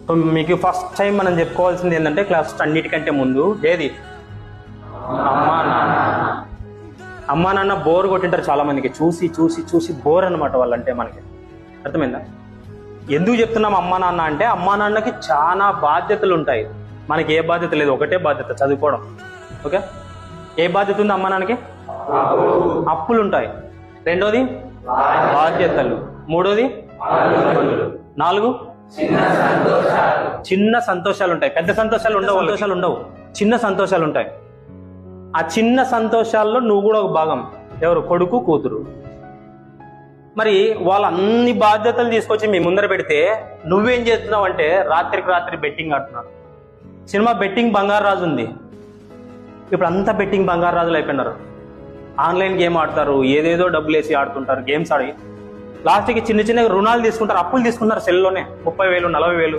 So మీకు first time మనం చెప్పుకోవాల్సింది ఏంటంటే క్లాస్ అన్నిటికంటే ముందు ఏది అమ్మా నాన్న. అమ్మా నాన్న బోర్ కొట్టింటారు చాలా మందికి, చూసి చూసి చూసి బోర్ అనమాట వాళ్ళంటే. మనకి అర్థమైందా? ఎందుకు చెప్తున్నాం అమ్మా నాన్న అంటే, అమ్మా నాన్నకి చాలా బాధ్యతలు ఉంటాయి, మనకి ఏ బాధ్యత లేదు, ఒకటే బాధ్యత చదువుకోవడం. ఓకే, ఏ బాధ్యత ఉంది అమ్మా నాన్నకి? అప్పులు ఉంటాయి. రెండోది బాధ్యతలు. మూడోది 4 చిన్న సంతోషాలు ఉంటాయి. పెద్ద సంతోషాలు ఉండవు, చిన్న సంతోషాలు ఉంటాయి. ఆ చిన్న సంతోషాల్లో నువ్వు కూడా ఒక భాగం. ఎవరు? కొడుకు కూతురు. మరి వాళ్ళ అన్ని బాధ్యతలు తీసుకొచ్చి మీ ముందర పెడితే నువ్వేం చేస్తున్నావు అంటే రాత్రికి రాత్రి బెట్టింగ్ ఆడుతున్నావు. సినిమా బెట్టింగ్ బంగారు రాజు ఉంది, ఇప్పుడు అంతా బెట్టింగ్ బంగారు రాజులు అయిపోయినారు. ఆన్లైన్ గేమ్ ఆడతారు, ఏదేదో డబ్బులు వేసి ఆడుతుంటారు, గేమ్స్ ఆడి లాస్ట్కి చిన్న చిన్న రుణాలు తీసుకుంటారు, అప్పులు తీసుకుంటారు సెల్లోనే 30,000 40,000.